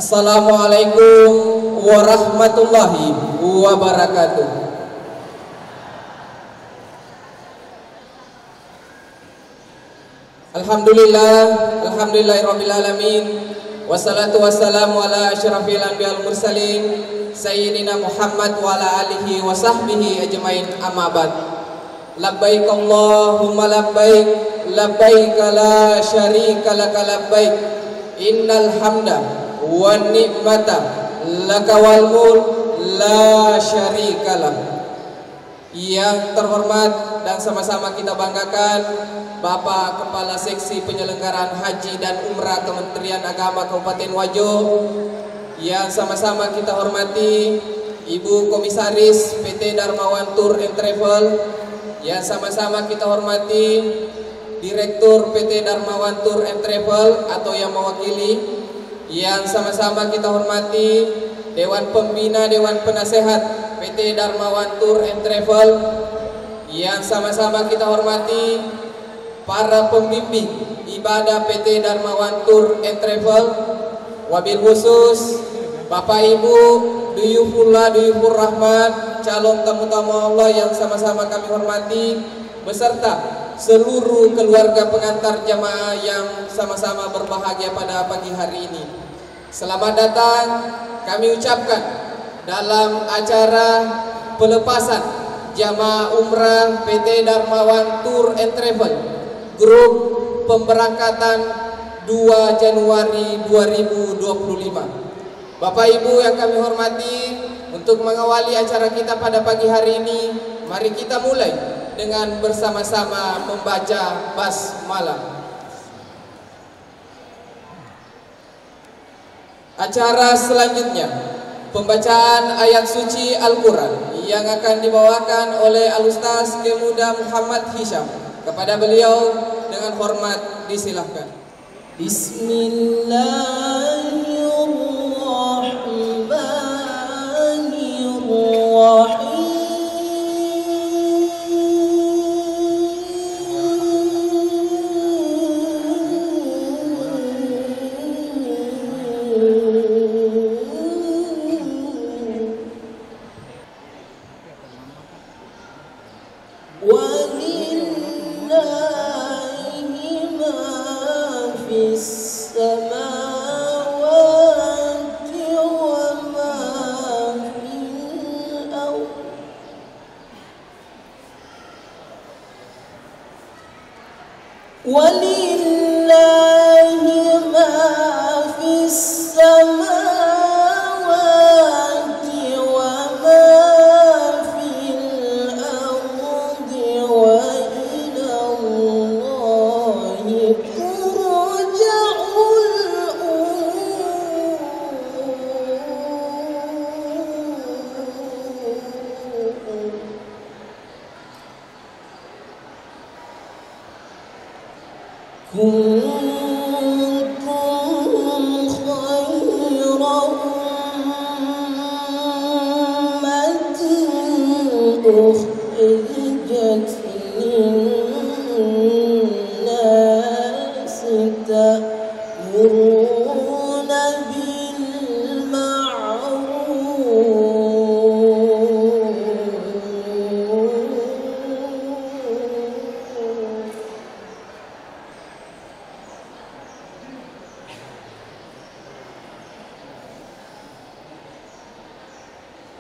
Assalamualaikum warahmatullahi wabarakatuh. Alhamdulillahirabbil alamin. Wassalatu wassalamu ala asyrafil anbiya'il mursalin sayyidina Muhammad wa ala alihi wa sahbihi ajmain, amma ba'd. Labbaik Allahumma labbaik, labbaik la syarika laka labbaik, innal hamda wan ni'mata laka wal mulk la syarikalah. Yang terhormat dan sama-sama kita banggakan Bapak Kepala Seksi Penyelenggaraan Haji dan Umrah Kementerian Agama Kabupaten Wajo, yang sama-sama kita hormati Ibu Komisaris PT Darmawan Tour and Travel, yang sama-sama kita hormati Direktur PT Darmawan Tour and Travel atau yang mewakili, yang sama-sama kita hormati Dewan Pembina Dewan Penasehat PT Darmawan Tour and Travel, yang sama-sama kita hormati para pembimbing ibadah PT Darmawan Tour and Travel, wabil khusus Bapak Ibu Duyufullah Duyufur Rahmat, calon tamu-tamu Allah yang sama-sama kami hormati, beserta seluruh keluarga pengantar jamaah yang sama-sama berbahagia pada pagi hari ini. Selamat datang kami ucapkan dalam acara pelepasan jamaah umrah PT Darmawan Tour and Travel grup pemberangkatan 2 Januari 2025. Bapak Ibu yang kami hormati, untuk mengawali acara kita pada pagi hari ini, mari kita mulai dengan bersama-sama membaca basmalah. Acara selanjutnya pembacaan ayat suci Al-Quran yang akan dibawakan oleh Al-Ustaz Kemuda Muhammad Hisham. Kepada beliau dengan hormat disilahkan. Bismillahirrahmanirrahim.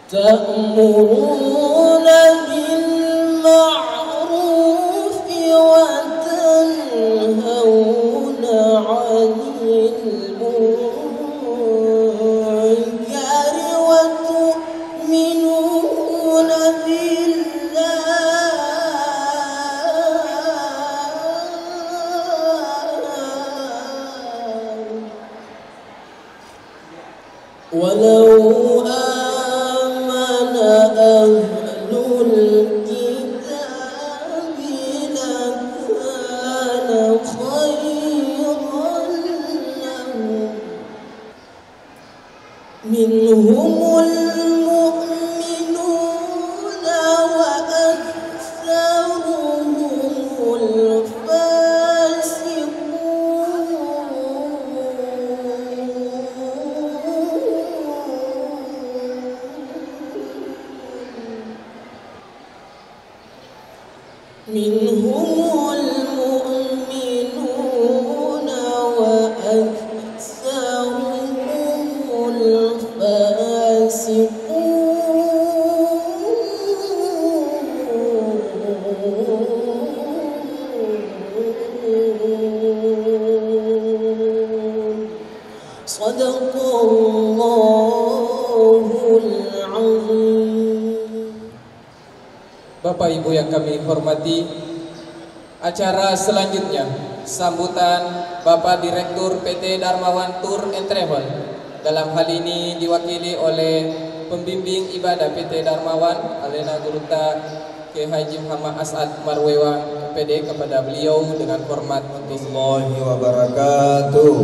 تأمرون بالمعروف وتنهون عن المنكر وتؤمنون بالله ولو منهم المؤمنون وأكثرهم الفاسقون المؤمنون وأكثرهم الفاسقون صدق الله العظيم. Bapak Ibu yang kami hormati, acara selanjutnya sambutan Bapak Direktur PT Darmawan Tour and Travel. Dalam hal ini diwakili oleh pembimbing ibadah PT Darmawan Alena Guruta Kiai Haji Muhammad As'ad Marwewa PD. Kepada beliau dengan hormat untuk Warahmatullahi wabarakatuh.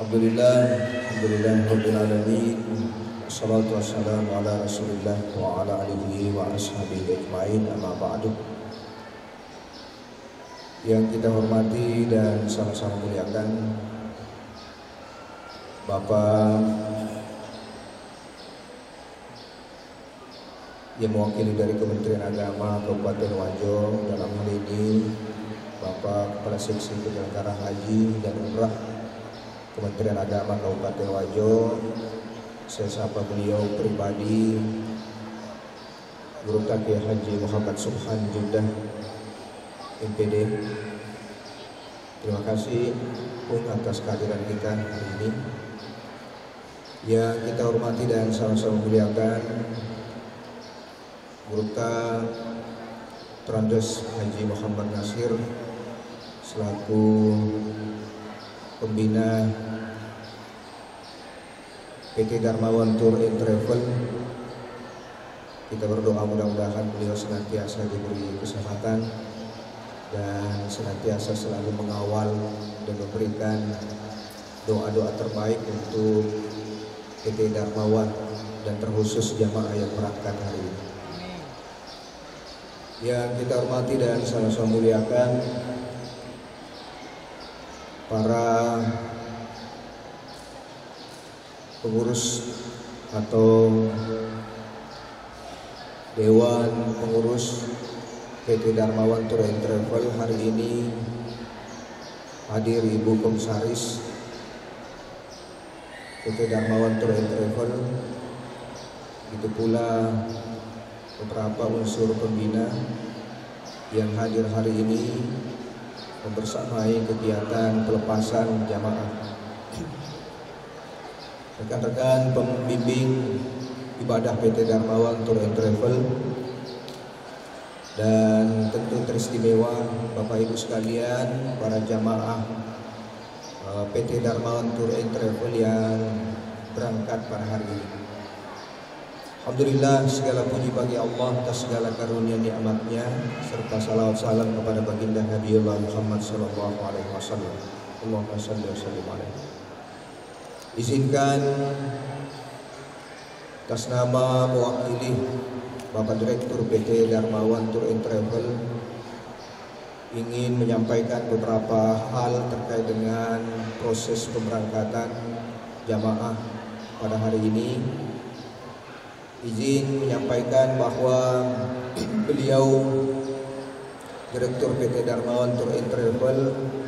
Alhamdulillah rabbil alamin. Wassalatu wassalamu ala Rasulillah wa ala alihi wa ashabihi ajmain, amma ba'du. Yang kita hormati dan sama-sama muliakan Bapak yang mewakili dari Kementerian Agama Kabupaten Wajo, dalam hal ini Bapak Kepala Seksi Penyelenggara Haji dan Umrah Kementerian Agama Kabupaten Wajo. Saya sapa beliau pribadi, Guru Kiai Haji Muhammad Subhan Judah MPD. Terima kasih Bung atas kehadiran kita hari ini. Yang kita hormati dan sama-sama muliakan Guru Trandes Haji Muhammad Nasir selaku pembina PT Darmawan Tour and Travel. Kita berdoa mudah-mudahan beliau senantiasa diberi kesehatan dan senantiasa selalu mengawal dan memberikan doa-doa terbaik untuk PT Darmawan dan terkhusus jamaah yang berangkat hari ini. Yang kita hormati dan sama-sama muliakan para pengurus atau Dewan Pengurus PT Darmawan Tour and Travel. Hari ini hadir Ibu Komisaris PT Darmawan Tour and Travel, itu pula beberapa unsur pembina yang hadir hari ini membersamai kegiatan pelepasan jamaah. Rekan-rekan pembimbing ibadah PT Darmawan Tour and Travel, dan tentu teristimewa Bapak Ibu sekalian, para jamaah PT Darmawan Tour and Travel yang berangkat pada hari ini. Alhamdulillah, segala puji bagi Allah atas segala karunia nikmatnya, serta salawat salam kepada baginda Nabiullah Muhammad sallallahu alaihi wasallam. Allahumma shalli wa sallim alaihi. Izinkan atas nama mewakili Bapak Direktur PT Darmawan Tour and Travel ingin menyampaikan beberapa hal terkait dengan proses pemberangkatan jamaah pada hari ini. Izin menyampaikan bahwa beliau Direktur PT Darmawan Tour and Travel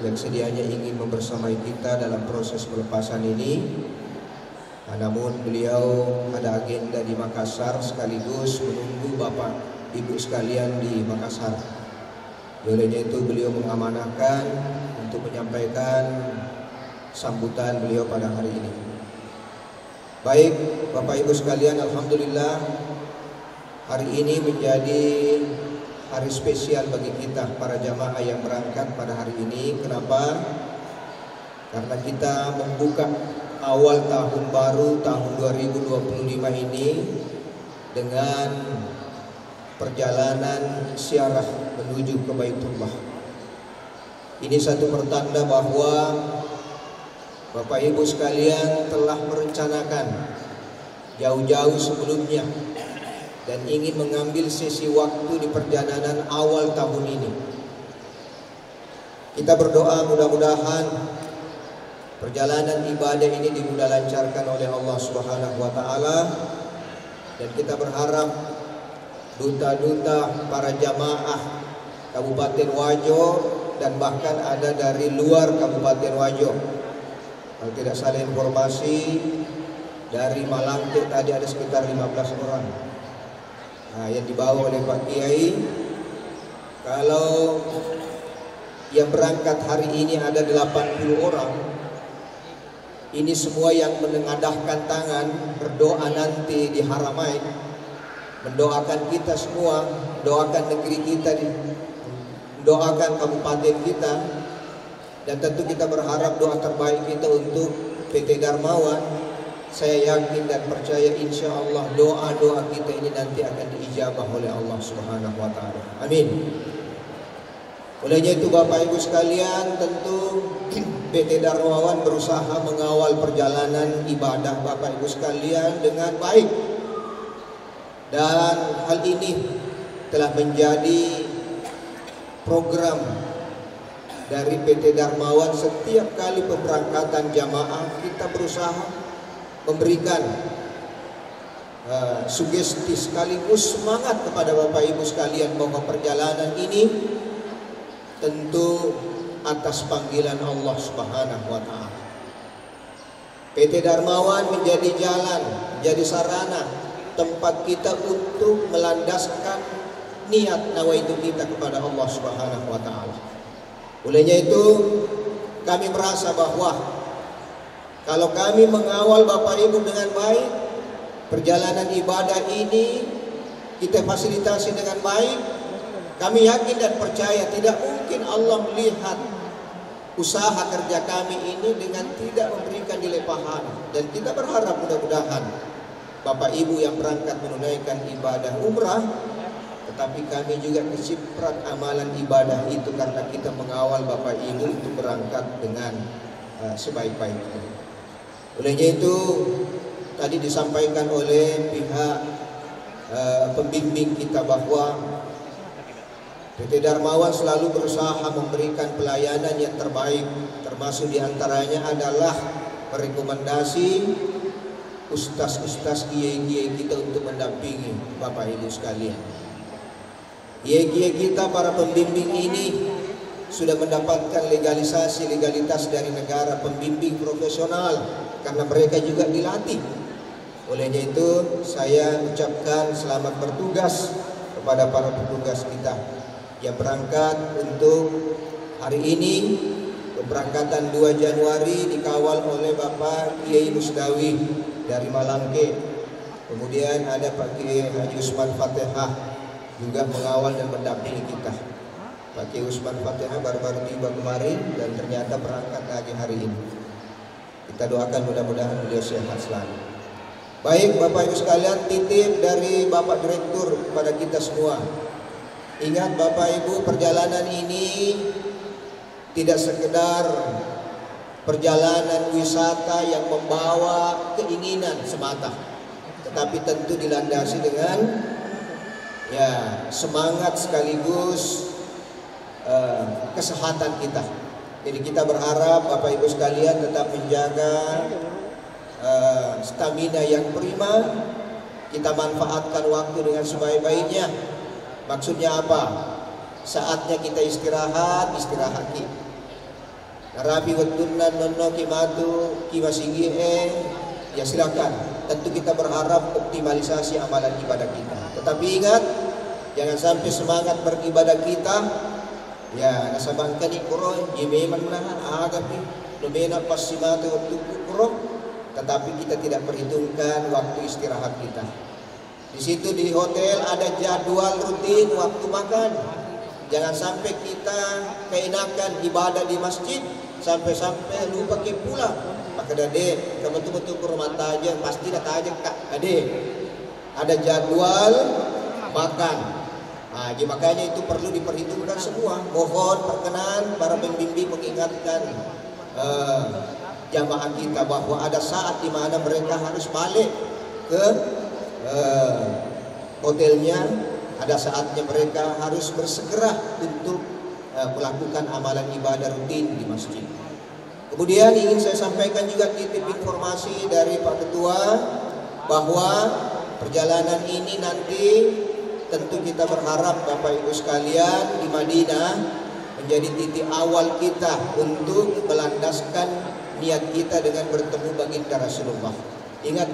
yang sedianya ingin membersamai kita dalam proses pelepasan ini, namun beliau ada agenda di Makassar sekaligus menunggu Bapak Ibu sekalian di Makassar. Olehnya itu beliau mengamanahkan untuk menyampaikan sambutan beliau pada hari ini. Baik Bapak Ibu sekalian, alhamdulillah hari ini menjadi hari spesial bagi kita para jamaah yang berangkat pada hari ini. Kenapa? Karena kita membuka awal tahun baru tahun 2025 ini dengan perjalanan ziarah menuju ke Baitullah. Ini satu pertanda bahwa Bapak Ibu sekalian telah merencanakan jauh-jauh sebelumnya dan ingin mengambil sesi waktu di perjalanan awal tahun ini. Kita berdoa mudah-mudahan perjalanan ibadah ini dimudah lancarkan oleh Allah Subhanahu wa taala, dan kita berharap duta-duta para jamaah Kabupaten Wajo dan bahkan ada dari luar Kabupaten Wajo. Kalau tidak salah informasi dari Malangke tadi ada sekitar 15 orang. Nah, yang dibawa oleh Pak Kiai. Kalau yang berangkat hari ini ada 80 orang. Ini semua yang menengadahkan tangan berdoa nanti di Haramain, mendoakan kita semua, doakan negeri kita, doakan kabupaten kita, dan tentu kita berharap doa terbaik kita untuk PT Darmawan. Saya yakin dan percaya insya Allah doa-doa kita ini nanti akan diijabah oleh Allah Subhanahu wa Ta'ala. Amin. Olehnya itu Bapak Ibu sekalian, tentu PT Darmawan berusaha mengawal perjalanan ibadah Bapak Ibu sekalian dengan baik. Dan hal ini telah menjadi program dari PT Darmawan. Setiap kali pemberangkatan jamaah kita berusaha memberikan sugesti sekaligus semangat kepada Bapak Ibu sekalian bahwa perjalanan ini tentu atas panggilan Allah Subhanahu wa Ta'ala. PT Darmawan menjadi jalan, menjadi sarana tempat kita untuk melandaskan niat nawaitu kita kepada Allah Subhanahu wa Ta'ala. Olehnya itu kami merasa bahwa kalau kami mengawal Bapak Ibu dengan baik, perjalanan ibadah ini kita fasilitasi dengan baik, kami yakin dan percaya tidak mungkin Allah melihat usaha kerja kami ini dengan tidak memberikan nilai pahala. Dan kita berharap mudah-mudahan Bapak Ibu yang berangkat menunaikan ibadah umrah, tetapi kami juga keciprat amalan ibadah itu karena kita mengawal Bapak Ibu untuk berangkat dengan sebaik-baiknya. Olehnya itu tadi disampaikan oleh pihak pembimbing kita bahwa PT Darmawan selalu berusaha memberikan pelayanan yang terbaik, termasuk diantaranya adalah merekomendasi ustaz-ustaz kiai-kiai kita untuk mendampingi Bapak Ibu sekalian. Kiai-kiai kita para pembimbing ini sudah mendapatkan legalitas dari negara pembimbing profesional karena mereka juga dilatih. Olehnya itu saya ucapkan selamat bertugas kepada para petugas kita yang berangkat untuk hari ini. Keberangkatan 2 Januari dikawal oleh Bapak Kiai Musdawi dari Malangke. Kemudian ada Pak Kiai Haji Usman Fatihah juga mengawal dan mendampingi kita. Pak Kiai Usman Fatihah baru-baru tiba kemarin dan ternyata berangkat lagi hari ini. Kita doakan mudah-mudahan beliau sehat selalu. Baik Bapak Ibu sekalian, titip dari Bapak Direktur kepada kita semua. Ingat Bapak Ibu, perjalanan ini tidak sekedar perjalanan wisata yang membawa keinginan semata, tetapi tentu dilandasi dengan semangat sekaligus kesehatan kita. Jadi kita berharap Bapak Ibu sekalian tetap menjaga stamina yang prima. Kita manfaatkan waktu dengan sebaik-baiknya. Maksudnya apa? Saatnya kita istirahat ki. Narabi wetunna nonno kimatu kimasigi ya silakan. Tentu kita berharap optimalisasi amalan ibadah kita. Tetapi ingat, jangan sampai semangat beribadah kita nasabangkan ikuro jimeman menahan agapi lumena pasimate waktu ikuro, tetapi kita tidak perhitungkan waktu istirahat kita. Di situ di hotel ada jadwal rutin waktu makan. Jangan sampai kita keenakan ibadah di masjid sampai lupa ke pulang. Maka dade, kamu betul-betul ke rumah aja pasti datang aja kak. Ada jadwal makan. Nah, jadi makanya itu perlu diperhitungkan semua. Mohon perkenan para pembimbing mengingatkan jamaah kita bahwa ada saat di mana mereka harus balik ke hotelnya. Ada saatnya mereka harus bersegera untuk melakukan amalan ibadah rutin di masjid. Kemudian ingin saya sampaikan juga titip informasi dari Pak Ketua bahwa perjalanan ini nanti tentu kita berharap Bapak Ibu sekalian di Madinah menjadi titik awal kita untuk melandaskan niat kita dengan bertemu baginda Rasulullah. Ingat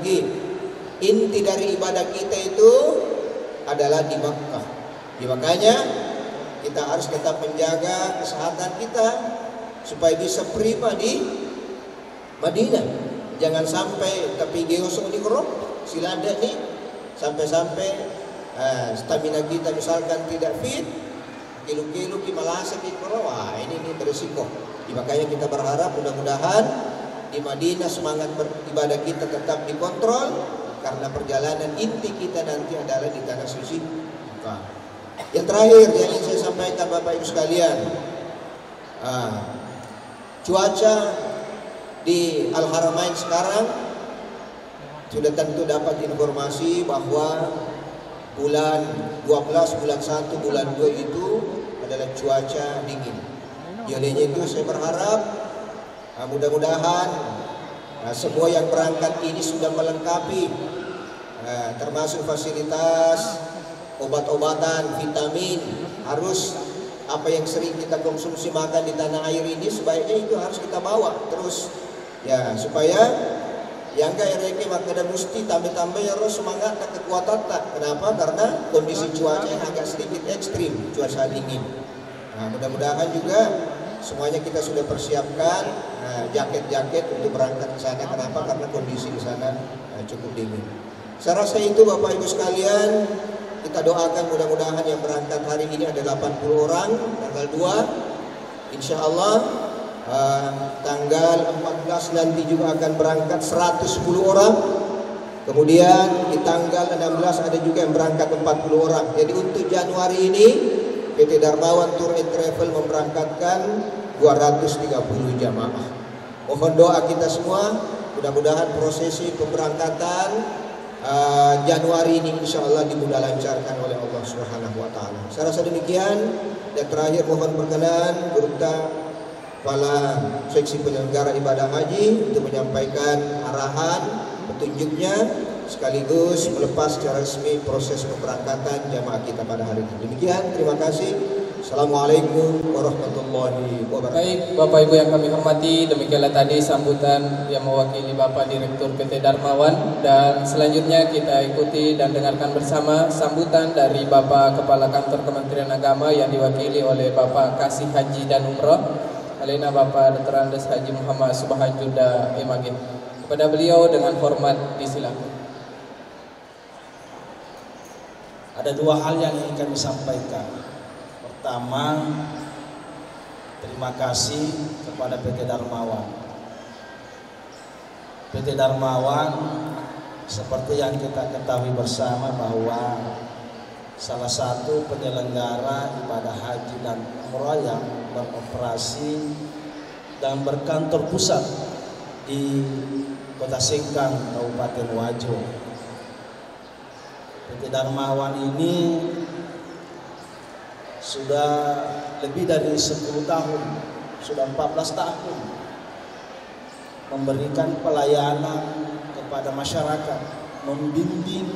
inti dari ibadah kita itu adalah di Makkah. Makanya kita harus tetap menjaga kesehatan kita supaya bisa prima di Madinah. Jangan sampai tapi geosok di kerok silada nih sampai stamina kita misalkan tidak fit, kilo-kilo di malasa di kerok. Wah, ini berisiko. Makanya kita berharap mudah-mudahan di Madinah semangat beribadah kita tetap dikontrol, karena perjalanan inti kita nanti adalah di tanah suci. Yang terakhir yang ingin saya sampaikan Bapak Ibu sekalian, cuaca di Al-Haramain sekarang sudah tentu dapat informasi bahwa bulan 12, bulan 1, bulan 2 itu adalah cuaca dingin. Olehnya itu saya berharap mudah-mudahan semua yang berangkat ini sudah melengkapi termasuk fasilitas obat-obatan, vitamin. Harus apa yang sering kita konsumsi makan di tanah air ini sebaiknya itu harus kita bawa terus ya, supaya yang gak reke maka mesti tambah-tambah ya harus semangat dan kekuatan tak. Kenapa? Karena kondisi cuaca yang agak sedikit ekstrim, cuaca dingin. Mudah-mudahan juga semuanya kita sudah persiapkan jaket-jaket untuk berangkat ke sana. Kenapa? Karena kondisi di sana cukup dingin. Saya rasa itu Bapak Ibu sekalian, kita doakan mudah-mudahan yang berangkat hari ini ada 80 orang, tanggal 2 insya Allah. Tanggal 14 nanti juga akan berangkat 110 orang. Kemudian di tanggal 16 ada juga yang berangkat 40 orang. Jadi untuk Januari ini PT Darmawan Tour and Travel memberangkatkan 230 jamaah. Mohon doa kita semua, mudah-mudahan prosesi pemberangkatan Januari ini insya Allah dimudah lancarkan oleh Allah Subhanahu wa Ta'ala. Saya rasa demikian. Dan terakhir mohon berkenan berupa kepala seksi penyelenggara ibadah haji untuk menyampaikan arahan petunjuknya sekaligus melepas secara resmi proses pemberangkatan jamaah kita pada hari ini. Demikian, terima kasih. Assalamualaikum warahmatullahi wabarakatuh. Baik, Bapak Ibu yang kami hormati, demikianlah tadi sambutan yang mewakili Bapak Direktur PT Darmawan, dan selanjutnya kita ikuti dan dengarkan bersama sambutan dari Bapak Kepala Kantor Kementerian Agama yang diwakili oleh Bapak Kasih Haji dan Umroh Alena Bapak Dr. Andes Haji Muhammad Subhanjuda MAG. Kepada beliau dengan hormat disilakan. Ada dua hal yang ingin kami sampaikan. Pertama, terima kasih kepada PT Darmawan. PT Darmawan seperti yang kita ketahui bersama bahwa salah satu penyelenggara ibadah haji dan umrah yang beroperasi dan berkantor pusat di Kota Sengkang, Kabupaten Wajo. PT Darmawan ini sudah lebih dari 10 tahun, sudah 14 tahun memberikan pelayanan kepada masyarakat, membimbing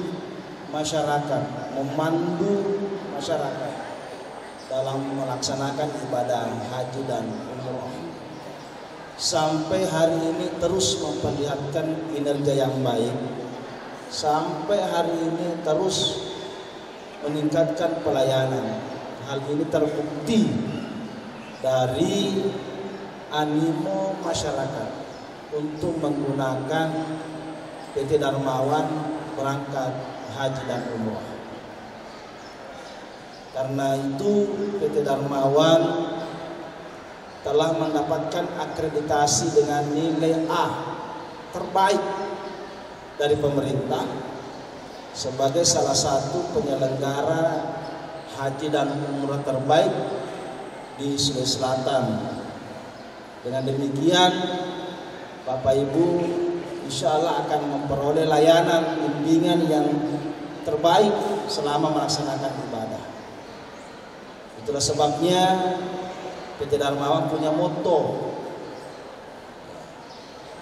masyarakat, memandu masyarakat dalam melaksanakan ibadah haji dan umroh. Sampai hari ini terus memperlihatkan kinerja yang baik. Sampai hari ini terus meningkatkan pelayanan. Hal ini terbukti dari animo masyarakat untuk menggunakan PT Darmawan berangkat haji dan umroh. Karena itu PT Darmawan telah mendapatkan akreditasi dengan nilai A terbaik dari pemerintah sebagai salah satu penyelenggara haji dan umrah terbaik di Sulawesi Selatan. Dengan demikian, Bapak Ibu insya Allah akan memperoleh layanan bimbingan yang terbaik selama melaksanakan ibadah. Itulah sebabnya PT Darmawan punya moto,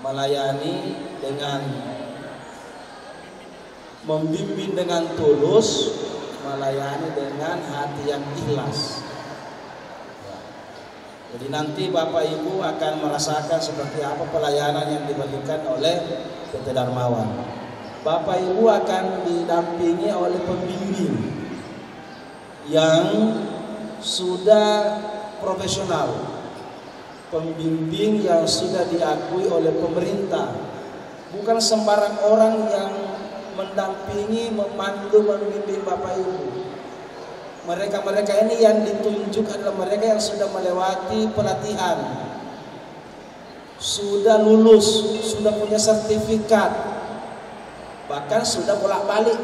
melayani dengan membimbing dengan tulus, melayani dengan hati yang ikhlas. Jadi nanti Bapak Ibu akan merasakan seperti apa pelayanan yang diberikan oleh PT Darmawan. Bapak Ibu akan didampingi oleh pembimbing yang sudah profesional, pembimbing yang sudah diakui oleh pemerintah, bukan sembarang orang yang mendampingi, memandu, membimbing Bapak Ibu. Mereka-mereka ini yang ditunjuk adalah mereka yang sudah melewati pelatihan, sudah lulus, sudah punya sertifikat, bahkan sudah bolak-balik.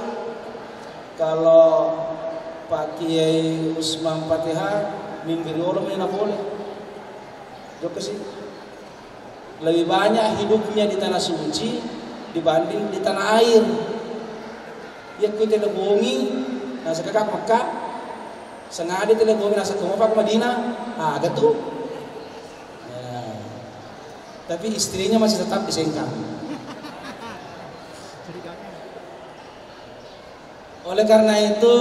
Kalau Pak Kiai Usman Fatihah minggu ini mana boleh? Joko sih lebih banyak hidupnya di tanah suci dibanding di tanah air. Ya kita lebongi, nasa kakak Mekah, sengaja kita lebongi nasa kemapa ke Madinah, gitu. Ya. Tapi istrinya masih tetap di Sengkang. Oleh karena itu,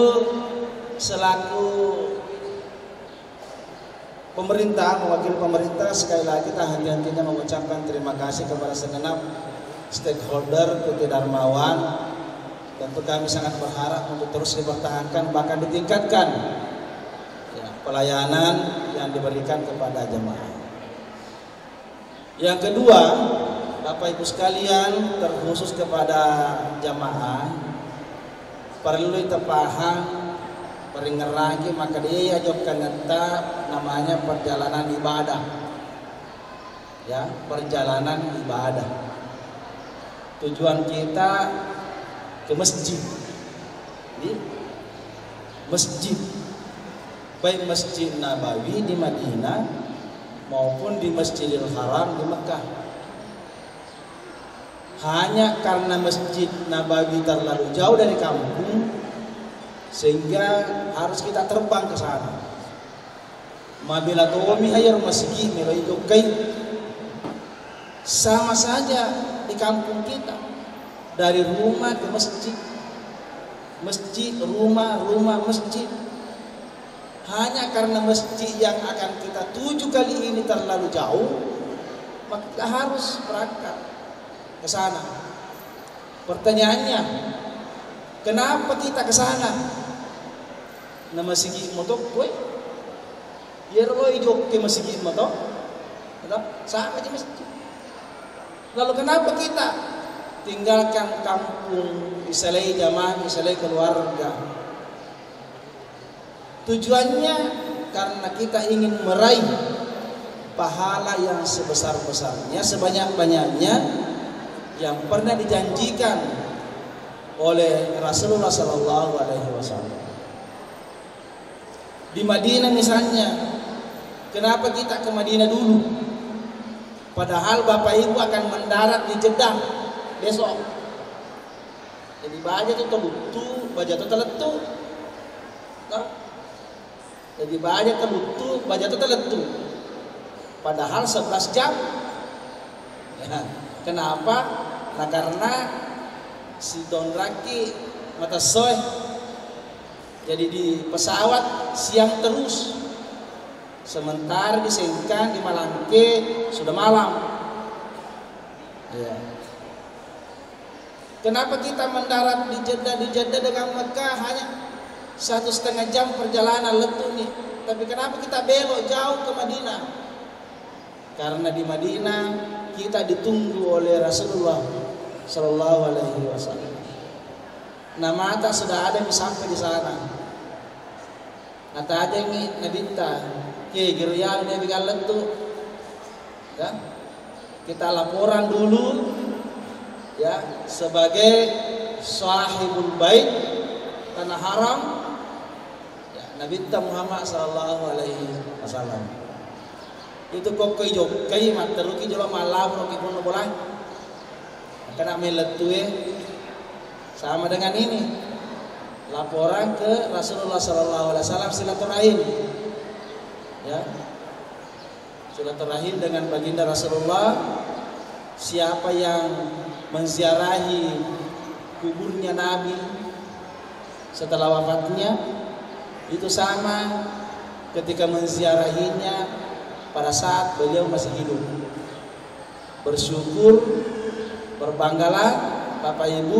selaku pemerintah, mewakili pemerintah, sekali lagi tak henti-hentinya mengucapkan terima kasih kepada segenap stakeholder PT Darmawan. Tentu kami sangat berharap untuk terus dipertahankan, bahkan ditingkatkan ya, pelayanan yang diberikan kepada jemaah. Yang kedua, Bapak Ibu sekalian, terkhusus kepada jemaah, perlu kita paham peringeragi maka dia ajokkan tetap namanya perjalanan ibadah. Ya, perjalanan ibadah. Tujuan kita ke masjid. Di masjid. Baik Masjid Nabawi di Madinah maupun di Masjidil Haram di Mekah. Hanya karena Masjid Nabawi terlalu jauh dari kampung sehingga harus kita terbang ke sana. Mabila kawami ayar masjid melayukai, sama saja di kampung kita, dari rumah ke masjid, masjid, rumah, masjid. Hanya karena masjid yang akan kita tuju kali ini terlalu jauh, maka kita harus berangkat ke sana. Pertanyaannya, kenapa kita ke sana? Nama sigi motor, gue, ya lo hidup ke masjid motor, sama aja masjid. Lalu kenapa kita tinggalkan kampung, misalnya jamaah, misalnya keluarga? Tujuannya karena kita ingin meraih pahala yang sebesar-besarnya, sebanyak-banyaknya yang pernah dijanjikan oleh Rasulullah Sallallahu Alaihi Wasallam. Di Madinah misalnya, kenapa kita ke Madinah dulu? Padahal Bapak Ibu akan mendarat di Jeddah besok. Jadi baja itu terlutu, baja itu terletu. Jadi baja terlutu, baja itu terletu. Padahal 11 jam. Ya, kenapa? Nah karena si Don Raki mata soy. Jadi di pesawat siang terus. Sementara di Sengkang, di Malangke sudah malam. Ya. Kenapa kita mendarat di Jeddah dengan Mekah hanya 1,5 jam perjalanan letuh nih. Tapi kenapa kita belok jauh ke Madinah? Karena di Madinah kita ditunggu oleh Rasulullah Sallallahu Alaihi Wasallam. Nah mata sudah ada yang sampai di sana. Nata ada yang nabita, ke gerial dia bigal letuh. Ya, kita laporan dulu, ya sebagai sahibul bait tanah haram. Nabi Muhammad Sallallahu Alaihi Wasallam itu kok kai materuki jolo malam roki pun boleh karena meletue sama dengan ini laporan ke Rasulullah Sallallahu Alaihi Wasallam silaturahim, ya silaturahim dengan baginda Rasulullah. Siapa yang menziarahi kuburnya Nabi, setelah wafatnya, itu sama ketika menziarahinya pada saat beliau masih hidup. Bersyukur, berbanggalah Bapak Ibu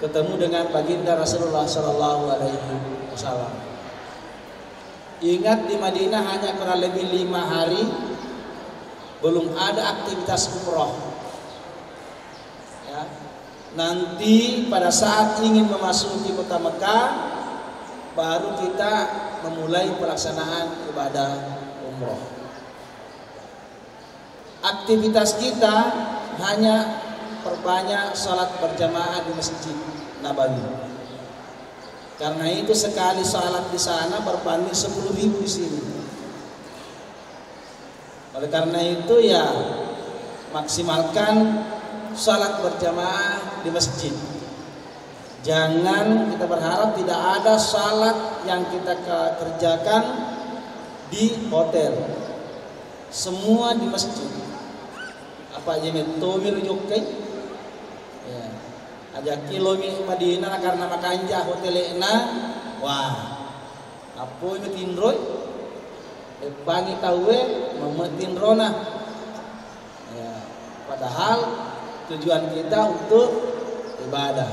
ketemu dengan baginda Rasulullah Sallallahu Alaihi Wasallam. Ingat di Madinah hanya kurang lebih 5 hari, belum ada aktivitas umroh. Ya. Nanti pada saat ingin memasuki kota Mekah, baru kita memulai pelaksanaan ibadah umroh. Aktivitas kita hanya perbanyak salat berjamaah di Masjid Nabawi. Karena itu sekali salat di sana berbanding 10.000 di sini. Oleh karena itu ya maksimalkan salat berjamaah di masjid. Jangan kita berharap tidak ada salat yang kita kerjakan di hotel. Semua di masjid. Apa jenis tomir jokai? Ya. Aja kilomi Madinah karena makanja hotelena. Wah. Apa ini tindroy? Bangi tawe memetin rona. Ya. Padahal tujuan kita untuk ibadah.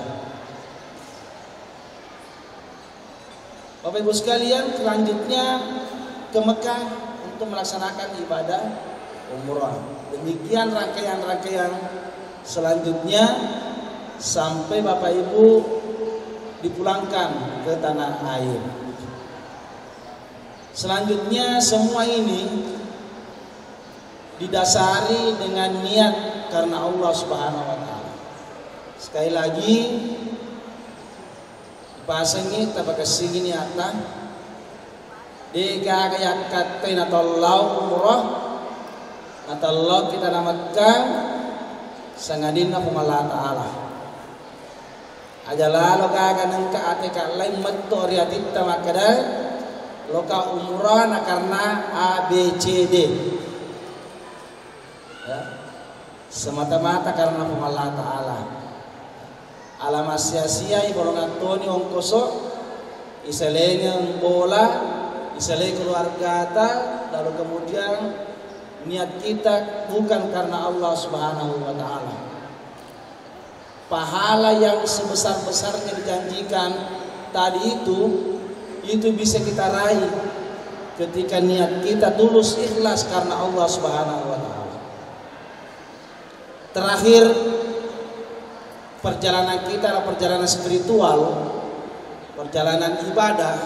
Bapak Ibu sekalian, selanjutnya ke Mekah untuk melaksanakan ibadah umrah. Demikian rangkaian-rangkaian selanjutnya sampai Bapak Ibu dipulangkan ke tanah air. Selanjutnya semua ini didasari dengan niat karena Allah Subhanahu wa taala. Sekali lagi pasangi tabakasigi niatna dega kayak katain atau umrah atau kita namakan sangadina Allah taala. Aja lalu kagak ka ate ka lain metto riatit tamakada loka umrah na karena ABCD. Ya. Semata-mata karena Allah taala. Alam sia-sia golongan toni ongkoso iselenya bola iselenya keluarga ta, lalu kemudian niat kita bukan karena Allah Subhanahu wa taala. Pahala yang sebesar-besarnya dijanjikan tadi itu bisa kita raih ketika niat kita tulus ikhlas karena Allah Subhanahu wa taala. Terakhir, perjalanan kita adalah perjalanan spiritual, perjalanan ibadah.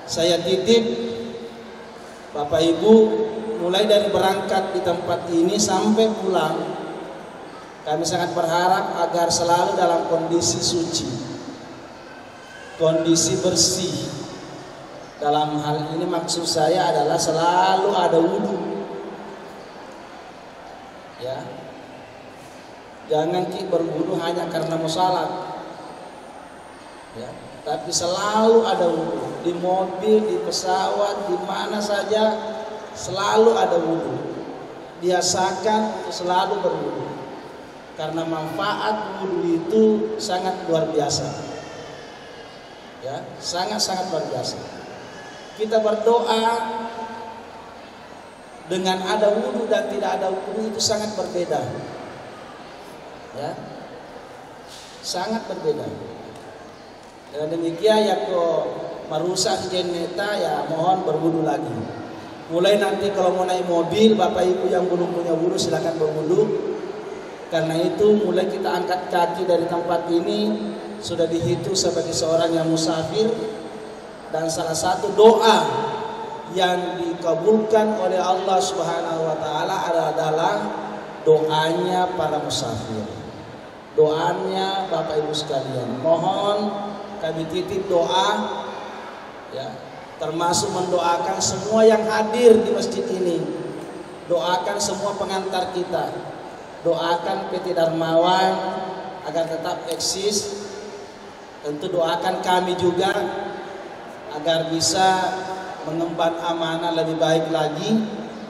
Saya titip Bapak Ibu mulai dari berangkat di tempat ini sampai pulang, kami sangat berharap agar selalu dalam kondisi suci, kondisi bersih. Dalam hal ini maksud saya adalah selalu ada wudhu. Ya. Jangan kita berwudu hanya karena mau salat, ya, tapi selalu ada wudu di mobil, di pesawat, di mana saja selalu ada wudu. Biasakan untuk selalu berwudu karena manfaat wudu itu sangat luar biasa, ya, sangat luar biasa. Kita berdoa dengan ada wudu dan tidak ada wudu itu sangat berbeda. Ya, sangat berbeda. Dan demikian ya kok merusak jeneta ya mohon berwudu lagi. Mulai nanti kalau mau naik mobil Bapak Ibu yang belum punya wudu silakan berwudu. Karena itu mulai kita angkat kaki dari tempat ini sudah dihitung sebagai seorang yang musafir. Dan salah satu doa yang dikabulkan oleh Allah Subhanahu wa taala adalah doanya para musafir. Doanya Bapak Ibu sekalian, mohon kami titip doa, ya, termasuk mendoakan semua yang hadir di masjid ini. Doakan semua pengantar kita, doakan PT Darmawan agar tetap eksis. Tentu doakan kami juga agar bisa mengemban amanah lebih baik lagi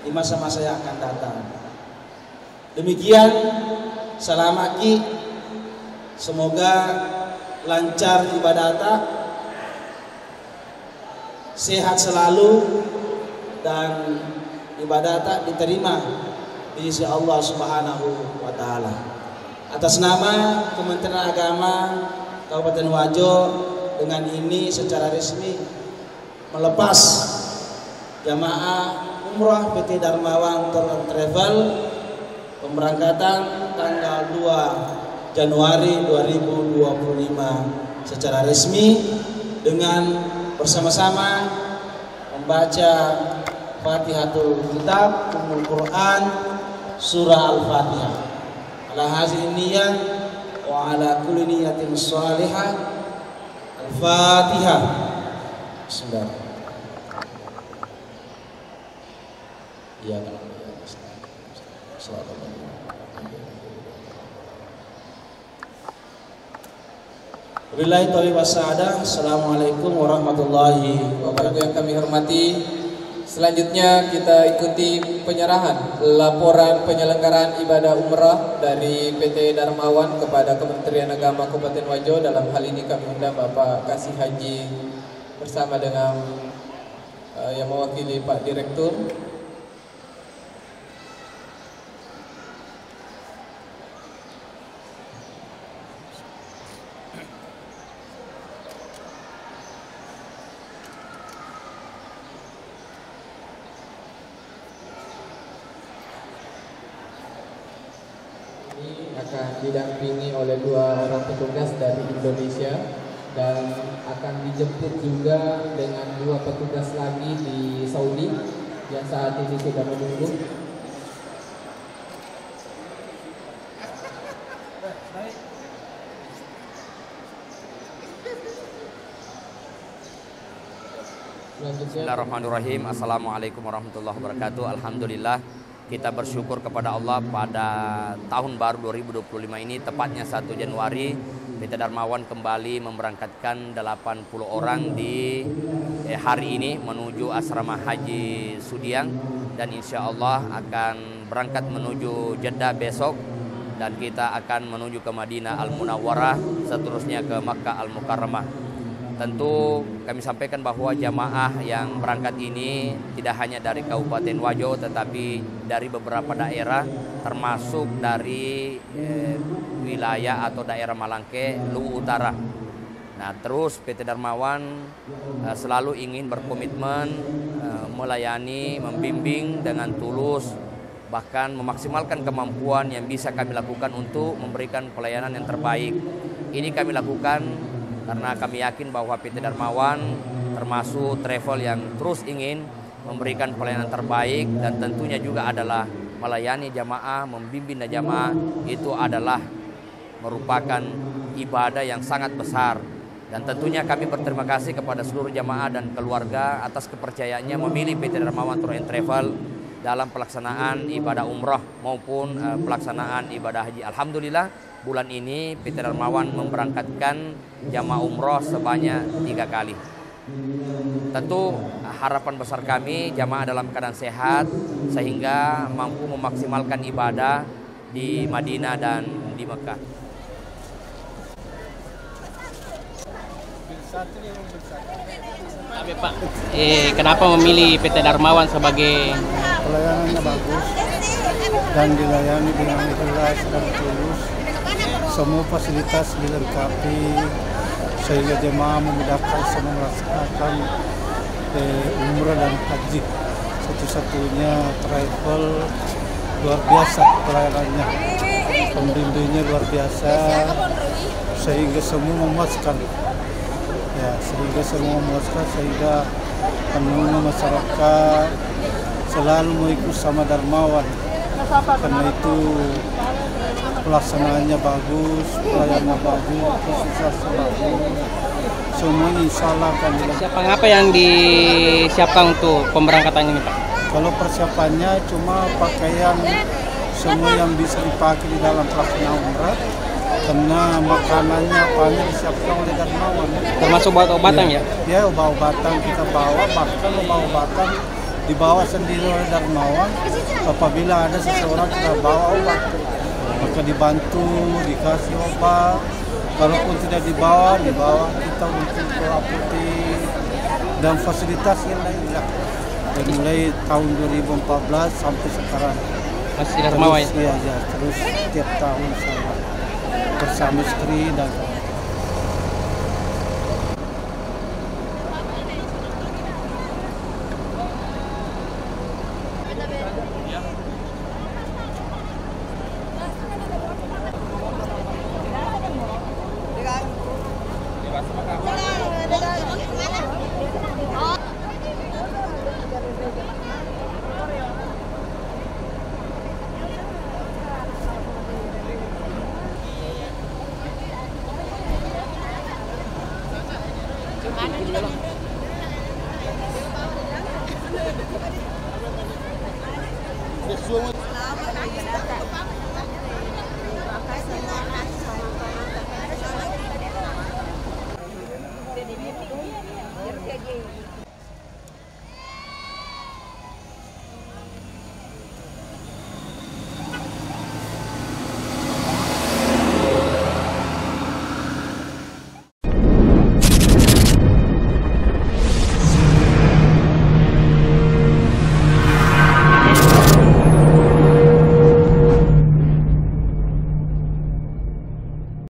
di masa-masa yang akan datang. Demikian, salam aki. Semoga lancar ibadah sehat selalu dan ibadah tak diterima di sisi Allah Subhanahu wa taala. Atas nama Kementerian Agama Kabupaten Wajo, dengan ini secara resmi melepas jamaah umrah PT Darmawan Tour and Travel pemberangkatan tanggal 2 Januari 2025 secara resmi dengan bersama-sama membaca Fatihatul Kitab, Ummul Quran, surah Al-Fatihah. Ala hazihi niyyah wa ala kulli niyatin shalihah. Al-Fatihah. Bismillah. Iya kan. Wabillahi taufiq wassadah. Assalamualaikum warahmatullahi wabarakatuh. Yang kami hormati, selanjutnya kita ikuti penyerahan laporan penyelenggaraan ibadah umrah dari PT Darmawan kepada Kementerian Agama Kabupaten Wajo. Dalam hal ini kami undang Bapak Kasih Haji bersama dengan yang mewakili Pak Direktur. Akan didampingi oleh 2 orang petugas dari Indonesia dan akan dijemput juga dengan 2 petugas lagi di Saudi yang saat ini sudah menunggu. Bismillahirrahmanirrahim. Assalamualaikum warahmatullahi wabarakatuh. Alhamdulillah, kita bersyukur kepada Allah pada tahun baru 2025 ini, tepatnya 1 Januari, PT Darmawan kembali memberangkatkan 80 orang di hari ini menuju asrama haji Sudiang, dan insya Allah akan berangkat menuju Jeddah besok, dan kita akan menuju ke Madinah Al-Munawwarah, seterusnya ke Makkah Al-Mukarramah. Tentu kami sampaikan bahwa jamaah yang berangkat ini tidak hanya dari Kabupaten Wajo, tetapi dari beberapa daerah, termasuk dari wilayah atau daerah Malangke, Luwu Utara. Nah, terus PT Darmawan selalu ingin berkomitmen melayani, membimbing dengan tulus, bahkan memaksimalkan kemampuan yang bisa kami lakukan untuk memberikan pelayanan yang terbaik. Ini kami lakukan karena kami yakin bahwa PT Darmawan termasuk travel yang terus ingin memberikan pelayanan terbaik, dan tentunya juga adalah melayani jamaah, membimbing jamaah. Itu adalah merupakan ibadah yang sangat besar, dan tentunya kami berterima kasih kepada seluruh jamaah dan keluarga atas kepercayaannya memilih PT Darmawan Tour and Travel dalam pelaksanaan ibadah umrah maupun pelaksanaan ibadah haji. Alhamdulillah, bulan ini PT Darmawan memberangkatkan jamaah umroh sebanyak 3 kali. Tentu harapan besar kami jamaah dalam keadaan sehat sehingga mampu memaksimalkan ibadah di Madinah dan di Mekah. Tapi Pak, kenapa memilih PT Darmawan sebagai? Pelayanannya bagus dan dilayani dengan ikhlas dan tulus. Semua fasilitas dilengkapi sehingga jemaah memudahkan semua melaksanakan umrah dan haji. Satu-satunya travel luar biasa pelayanannya, pembimbingnya luar biasa sehingga semua memuaskan. Ya, sehingga penuhnya masyarakat selalu mengikut sama Darmawan. Karena itu pelaksanaannya bagus, pelayanannya bagus, fasilitasnya bagus. Semuanya insya Allah akan dilakukan. Apa yang disiapkan untuk pemberangkatan ini, Pak? Kalau persiapannya cuma pakaian semua yang bisa dipakai di dalam pelaksanaan umrah, karena makanannya apanya disiapkan oleh Darmawan. Termasuk obat-obatan ya? Ya, obat-obatan kita bawa, bahkan obat-obatan dibawa sendiri oleh Darmawan. Apabila ada seseorang kita bawa obat, maka dibantu, dikasih obat. Kalaupun tidak dibawa kita untuk ke apotek dan fasilitas yang lain lah. Dari mulai tahun 2014 sampai sekarang. Masih dermawan ya? Iya, ya, terus setiap tahun saya bersama istri dan Jadi